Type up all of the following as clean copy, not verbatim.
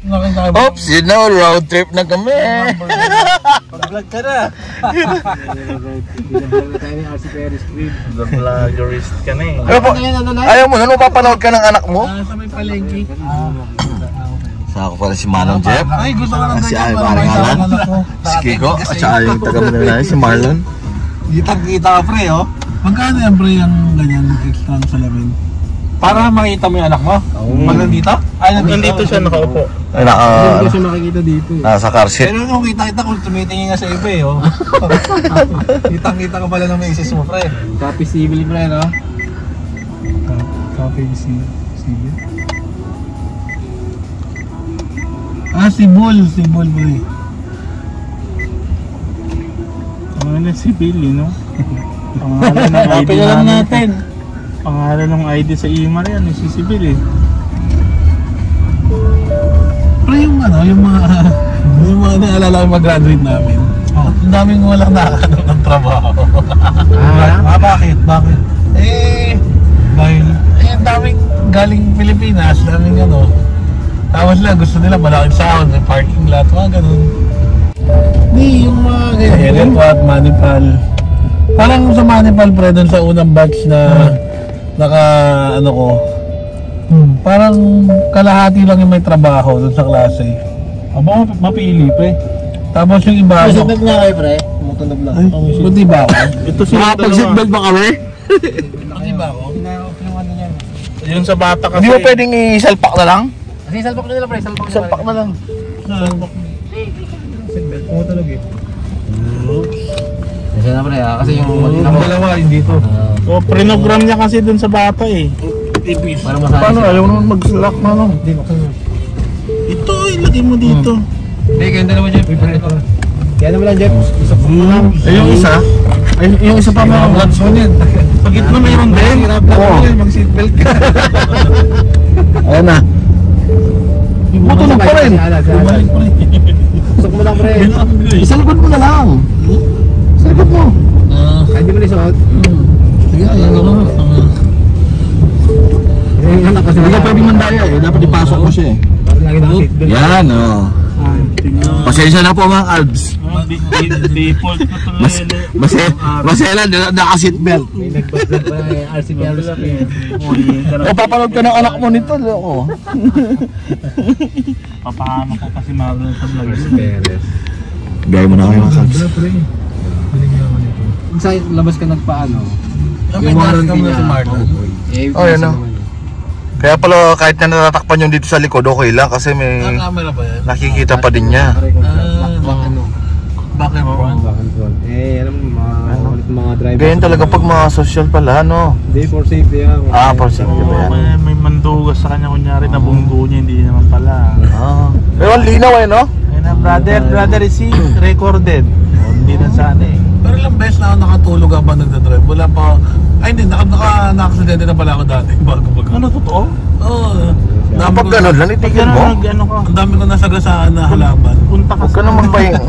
Oops, you know, road trip na kami. Vlog ka na. Vlog na tayo ni RC Perez Street. Vloggerist ka na eh. Ayaw mo, ano papanood ka ng anak mo? Sa may palengke. Sa ako pala si Manong Jeff. Ay, gusto ko lang si Ay Paring Alan. Si Kiko. At saka yung taga-Manila si Marlon. Kitang-kita ka pre, oh. Magkano yan pre yung ganyan extra ng salamin? Para makita mo yung anak mo? Pag nandito? Ay, nandito siya nakaupo. Ay, hindi ko siya makikita dito eh. Nasa car seat. Pero kung kita-kita kung tumitingin nga sa iba eh, oh. Kitang-kita ka pala ng misis mo, pre. Copy civil, pre, no? Copy civil. Ah, si Bull, pre. Ano si Billy, no? Pangalan ng ID natin. Pangalan ng ID sa email yan, si Billy. Pero yung mga naalala ko mag-graduate namin. Ang daming walang nakakanap ng trabaho. Bakit? Dahil ang daming galing Pilipinas, daming tapos lang gusto nila malaking sahod, may parking lot, mga ganun. Hindi, yung mga ganyan, at Manipal. Parang sa Manipal pre, dun sa unang batch na parang kalahati lang yung may trabaho dun sa klase. Aba, mapili pre. Tapos yung iba seatbelt nga kayo pre, tumutunog lang. Buti ba ako? Ito sila Makapag-seatbelt ba kami? Buti ba ako? Yung ano yan. Yun sa bata kasi. Hindi mo pwedeng isalpak na lang? Kasi salpak na nila pre, Salpak na lang. Seatbelt, tumutunog eh. Kasi na pre kasi yung Ang dalawa hindi dito. O, prinogram niya kasi dun sa bata eh. para masabi. Paano? Ayaw naman mag-slack na no? Hindi ko kayo. Ito, ilagay mo dito. Hindi, kayong dalawa Jeff. Kaya naman lang Jeff. Yung isa? Yung isa pa mga vlogs mo yan. Sa gitna mayroon din. Oo. Mag-seatbelt ka. Ayan na. Butulog pa rin. Bumalik pa rin. Usok mo lang pre. Isalagod mo na lang. Isalagod mo. Ay di mo na isuot. Sige, ayan naman. Hindi ka pwedeng mandaya eh. Dapat ipasok mo siya eh. Parang lagi naka-seatbelt. Yan o. Pasensya na po mga Albs. Default ko ito. Masela, naka-seatbelt. May nag-vlog pa na RC Perez Street. O papanood ka ng anak mo nito. O. Papahanap ko kasi Marlon sa vlog. Perez. Gaya mo na kayo mga Albs. Sa labas ka nagpaano? Yung warranty niya. Si Marlon. Oh, yan o. Kaya pala kahit na natatakpan yung dito sa likod, okay lang kasi may Camera ba yan? nakikita pa din niya. Back and front. Alam mo, mga driver. Ganyan talaga pag mga social pala, no? Hindi, for safety yan. For safety ba yan? May mandugas sa kanya kunyari na bunggo niya, hindi naman pala. Pero ang linaw eh, no? Ayun na, brother is recorded. Hindi na sana eh. Pero ilang beses na ako nakatulog habang nagdadrive. Wala pa. Ay hindi, naka-aksidente na pala ako dati. Bago. Ano, totoo? Oo. Kapag gano'n lang, itigil mo. Ano ka? Ang dami ko nasagasaan na halaman. Punta ka Huwag ka na magpahinga.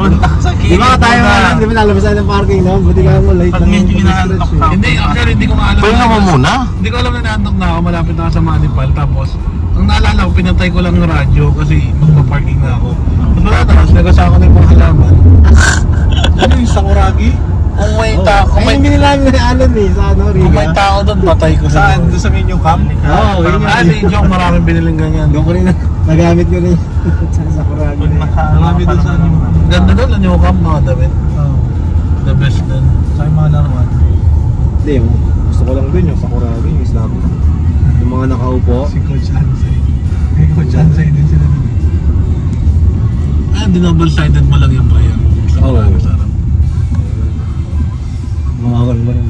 Punta ka sa Di kilid. ba tayo di ba lalabas tayo ng parking no? Buti ka mo late Pag medyo inaantok ka. Hindi, actually hindi ko maalam. Pahinga mo muna. Hindi ko alam na naantok na ako. Malapit na ako sa Manipal. Tapos, ang naalala ko, pinatay ko lang ng radyo kasi magpa-parking na ako. Tapos wala na, nagasaan ko na yung mga halaman. Ano yung Sakuragi? Kung may tao, Kung may binilang na ano ni sa ano kung may tao doon, patay ko. Saan? Doon sa menu cam? Oo, yun Ah, si Jong, maraming biniling ganyan. Doon ko rin nagamit ko rin sa Kuragi. Marami doon sa ano. Ganda doon, new cam, mga damit. The best doon. Sa mga laruan. Hindi, gusto ko lang doon yung sa Kuragi, yung Islam. Yung mga nakaupo. Si Coach Ansay. May Coach Ansay din sila doon. Ah, dinouble-sided mo lang yung prayer. Oo. Sarap. Mga mo rin.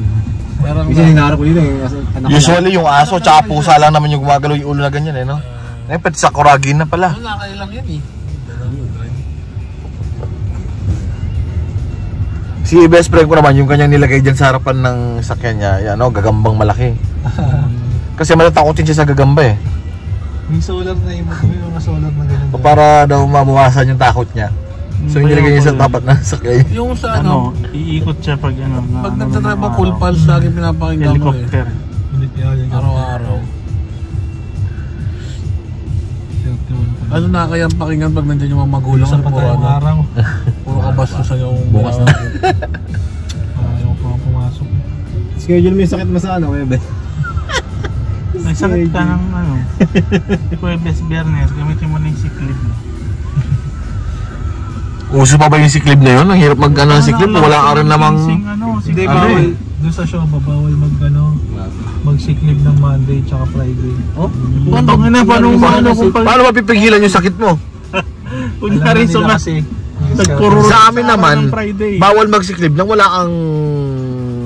Parang Kasi hinaharap ko yun eh. Usually yung aso tsaka pusa lang naman yung gumagalaw yung ulo na ganyan eh, no? Ngayon pati sa Kuragi na pala. nakailang yan eh. Si best friend ko naman, yung kanyang nilagay dyan sa harapan ng sakyan niya, yan, no, gagambang malaki. Kasi malatakotin siya sa gagamba eh. May solar na yung mga solar na ganyan. Para daw mabawasan yung takot niya. So yung nilagay niya sa tapat ng sakyan. Yung sa ano, iikot siya pag ano. pag nagtatrive mo full pulse, lagi pinapakinggan mo eh. Helicopter. Araw-araw. Ano nakakayang pakinggan pag nandiyan yung mga magulang Isa pa tayong araw. Puro kabastusan yung Bukas na. ayaw ko nga pumasok. Schedule mo yung sakit mo sa ano, Webe? May sakit ka ng ano. Huwebes, Biyernes, gamitin mo na yung sick leave. Uso pa ba yung sick leave na yun? Ang hirap mag-ano ng sick leave. Wala ka rin namang... Hindi, bawal. Doon sa show, bawal mag-sick leave ng Monday tsaka Friday. Oh? Paano mapipigilan yung sakit mo? Kunyari so nga kasi. Sa amin naman, bawal mag-sick leave nang wala kang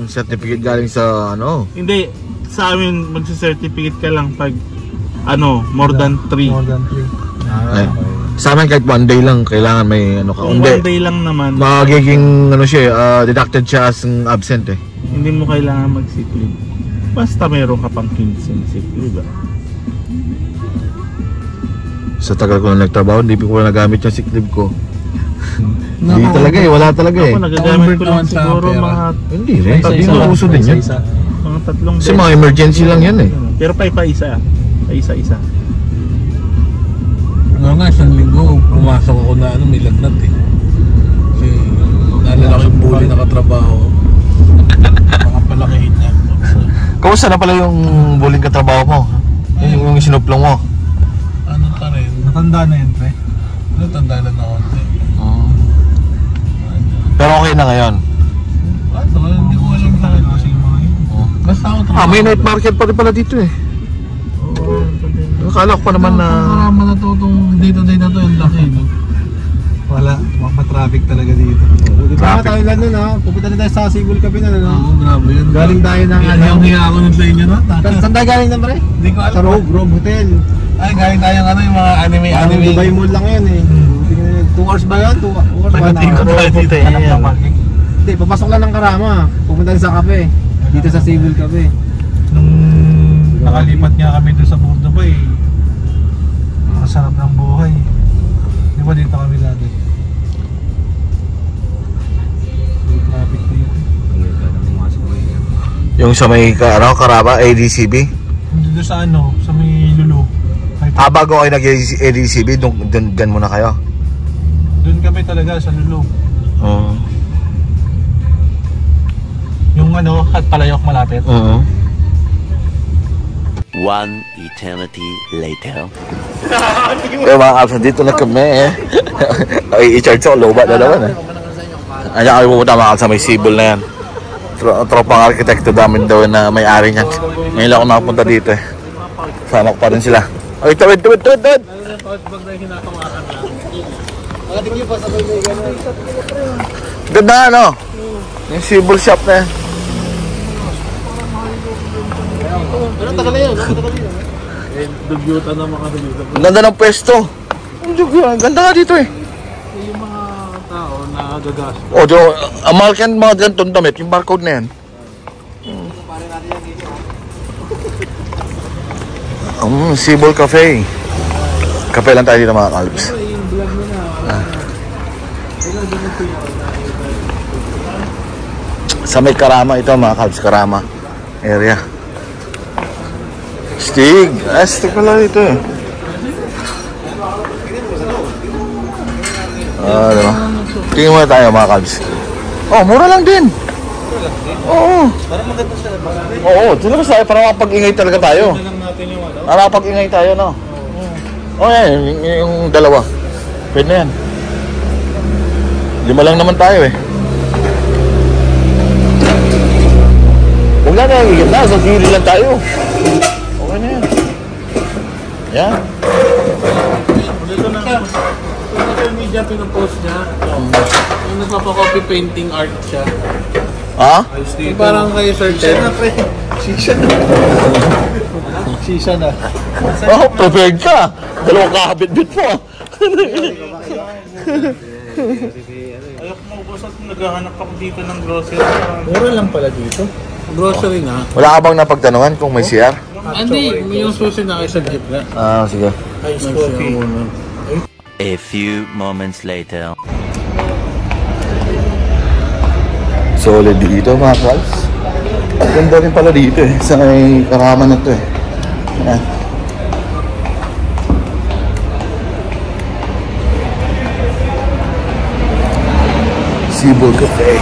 certificate galing sa ano. Hindi, sa amin magsa-certificate ka lang pag ano, more than 3. More than 3. Ay, sa amin kahit 1 day lang kailangan may ano ka. Kung 1 day lang naman, magiging ano siya, deducted siya as absent eh. hindi mo kailangan mag-sick leave. Basta meron ka pang 15 sick leave. Sa tagal ko na nagtrabaho, hindi ko na nagamit yung sick leave ko. Hindi talaga eh, wala talaga eh. Ako nagagamit ko lang sa siguro pera. mga Hindi rin, hindi mo uso din yun. mga 3 Kasi mga emergency lang yan eh. Pero pa-isa. Pa-isa-isa. Ano nga, isang linggo, pumasok ako na ano, may lagnat eh. Kasi naalala ko yung bully nakatrabaho. Makapalakihin niya. Kamusta na pala yung bullying katrabaho mo? Yung sinuplong mo? Ano pa rin? Matanda na yun, pre. Ano, tanda lang na konti. Pero okay na ngayon. Ano, hindi ko alam sa akin kasi yung mga yun. Basta ako trabaho. May night market pa rin pala dito eh. Akala ko pa naman na... Karama na to, itong day-to-day na to, yung laki, no? Wala, matraffic talaga dito. Di ba tayo lang nun ha? Pupunta na tayo sa Cebu Cafe na no? Oo, grabe yun. Galing tayo ng ano? Hiya ako nun sa inyo, no? Saan tayo galing na, pre? Hindi ko alam. Sa Grove Hotel. Ay, galing tayo ng ano, yung mga anime. Dubai Mall lang yun eh. 2 hours ba yun? 2 hours ba na? Ikot tayo dito eh. Hindi, papasok lang ng Karama. Pupunta sa cafe. Dito sa Cebu Cafe. Nung nakalipat nga kami doon sa Dubai, masarap ng buhay. Di ba dito kami dati? May traffic dito. Yung sa may Karaba, ADCB? Dito sa ano, sa may Lulu. Bago kayo nag-ADCB, dyan muna kayo? Doon kami talaga sa Lulu. Oo. Yung ano, at palayok malapit. Oo. One eternity later. Kaya mga kapsa, dito na kami eh. Ay, i-charge ako, lobat na naman eh. Ayan kami pupunta mga kapsa, may Cebu na yan. Tropang arkitekto namin daw na may-ari niyan. Ngayon lang ako nakapunta dito eh. Sama ko pa rin sila. Ay, tawid! Ganda ano? Yung Cebu shop na yan. Dugyutan naman kami dito. Ang ganda ng pwesto. Ang ganda nga dito eh. Yung mga tao na gagas. O, mahal ka mga ganitong damit, yung barcode na yan. Cebu Cafe. Cafe lang tayo dito mga kalbs. Sa may Karama ito mga kalbs, Karama area. Stig! Stig pala dito eh. Diba? Tingin muna tayo mga kalbs. Oh, mura lang din. Oo. Oo, tulabas tayo para makapag-ingay talaga tayo. Para makapag-ingay tayo, no? Oo, yung dalawa. Pwede na yan. 5 lang naman tayo eh. Huwag na nangigit na, sa gili lang tayo. Okay na yan. Yan. Dito na. Social media pinopost niya. Yung nagpapakopy painting art siya. Ha? Yung parang kayo Sir Ted. Sisa na. Oh, prepared ka. 2 kabit-bit mo. Ayok mo, boss, at naghahanap ako dito ng grocery. Mura lang pala dito. Grocery na. Wala ka bang napagtanungan kung may CR? Hindi, yung susi na kayo sa jeep na. Sige. Ice coffee. A few moments later. Solid dito mga kalbs. Ganda rin pala dito eh. Sa may Karama na to eh. Ayan. Cebu Cafe.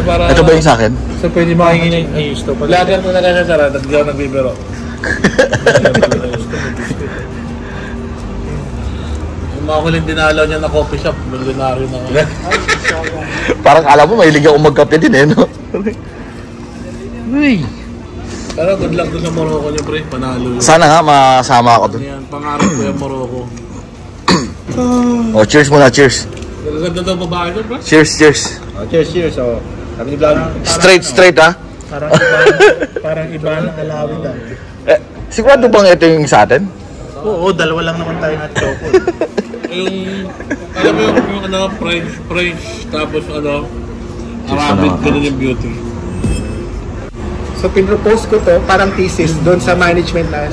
Para, Ito ba yung sa akin? So pwede makingin yung ayos to. Lagan mo na lang sa sarap, hindi ako nagbibiro. Yung mga huling dinalaw niya na coffee shop, milyonaryo na. Parang alam mo, mahilig ako magkape din eh, no? Uy. Pero good luck doon sa Morocco niyo, pre. Panalo yun. Sana nga masama ako dun. Yan, pangarap ko yung Morocco. Oh, cheers muna, cheers. Ganda daw babae doon, pre. Cheers, cheers. Oh, cheers, cheers. Oh. Sabi ni Vlog. Straight ha? Parang iba na alawin ah. Eh, sigurado bang ito yung sa atin? Oo, dalawa lang naman tayo at choco. Yung, alam mo yung ano, French, tapos ano, Arabic, ganun yung beauty. So pinropose ko to parang thesis doon sa management na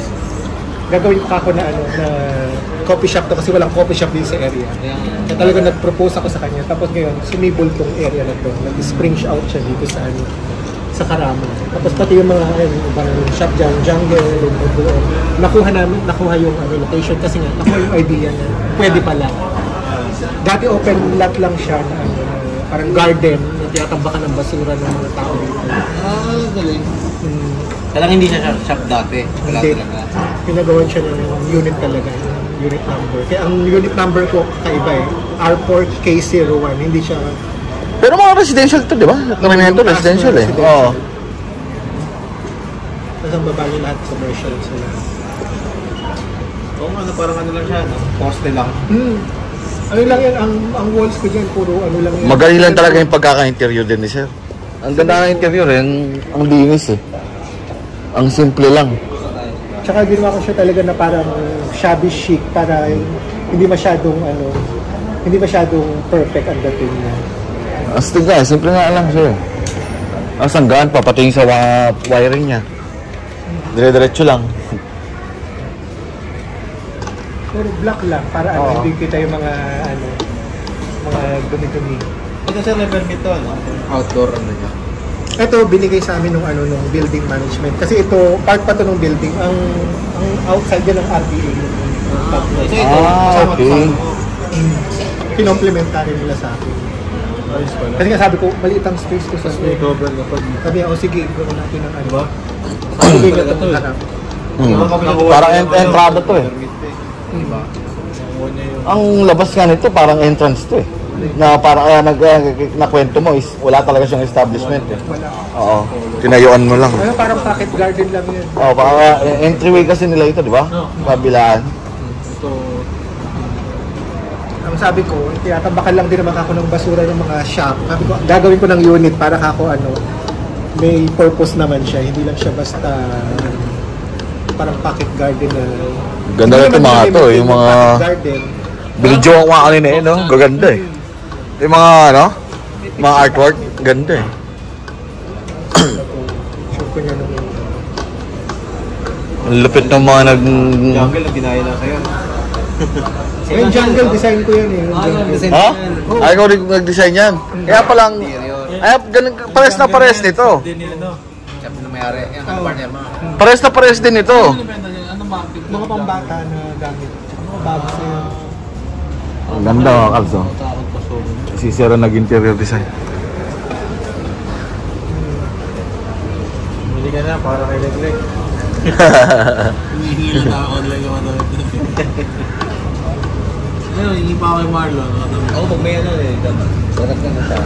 gagawin ko ako na ano na coffee shop to kasi walang coffee shop din sa area. Kaya talaga nag-propose ako sa kanya. Tapos ngayon, sumibol tong area na to. Nag-spring out siya dito sa ano, sa Caramo. Tapos pati yung mga ibang shop dyan, jungle, doon. Nakuha yung ano, location kasi nga, nakuha yung idea na pwede pala. Dati open lot lang siya na ano, parang garden na tinatambakan ng basura ng mga tao dito. Galing. Parang hindi siya shop dati. Wala Hindi. talaga. Pinagawan siya ng unit talaga, unit number. Kaya ang unit number ko kaiba eh, R4K01, hindi siya... Pero mga residential to, di ba? Karamihan to residential eh. Oo. Tapos ang baba niya lahat commercial sila. Oo nga, parang ano lang siya, no? Poste lang. Ano lang yan, ang walls ko dyan, puro ano lang yan. Magaling lang talaga yung pagkaka-interior din ni sir. Ang ganda ng interior eh, ang linis eh. Ang simple lang. Tsaka ginawa ko siya talaga na parang shabby chic para hindi masyadong ano, hindi masyadong perfect ang dating niya. Astig nga, simple nga lang sir. Ang sanggaan, papatingin sa wiring niya. Dire-diretso lang. Pero black lang para ano, hindi kita yung mga ano, mga dumi-dumi. Ito sir, na-permit to, ano? Outdoor ano niya. Ito binigay sa amin nung ano nung building management kasi ito part pa to ng building ang outside din ng RPA. Okay. Kinomplementary nila sa akin. Kasi nga sabi ko, maliit ang space ko sa Cover na pag... sabi ako, sige, gawin natin ng ano. Sabi ko ito harap. Parang entrada to eh. Ang labas nga nito parang entrance to eh. Na parang nakwento mo is wala talaga siyang establishment eh. Wala. Oo. Tinayuan mo lang. Ano, parang pocket garden lang yun. Oo, parang entryway kasi nila ito, di ba? Kabilaan. Ang sabi ko, tinatambakan lang din naman ako ng basura ng mga shop. Sabi ko, gagawin ko ng unit para ako ano, may purpose naman siya. Hindi lang siya basta parang pocket garden na... Ganda Hindi nito naman mga siya to, limited yung na mga... pocket garden. Binidyo ako mga kanina eh, no? Gaganda eh. Yung mga, ano? Mga artwork, ganda eh. Sure ko niya nung... Ang lupit ng mga Jungle, ang ginaya lang sa'yo. Yung jungle design ko yun eh. Yung jungle. Ha? Ay, ikaw rin nag-design yan. Kaya palang... Ay, ganun, pares na pares nito. Hindi nila, no? Sabi na may-ari, yan ang partner mo. Pares na pares din ito. Mga pambata na gamit. Mga bags na yun. Ang ganda mga kalso. Si Sir ang nag-interior design. Bili ka na, para kay Leg-Leg. Hihila na online yung ano. Ano, hindi pa ako kay Marlon. Oo, pag may ano eh, dapat. Sarap na siya.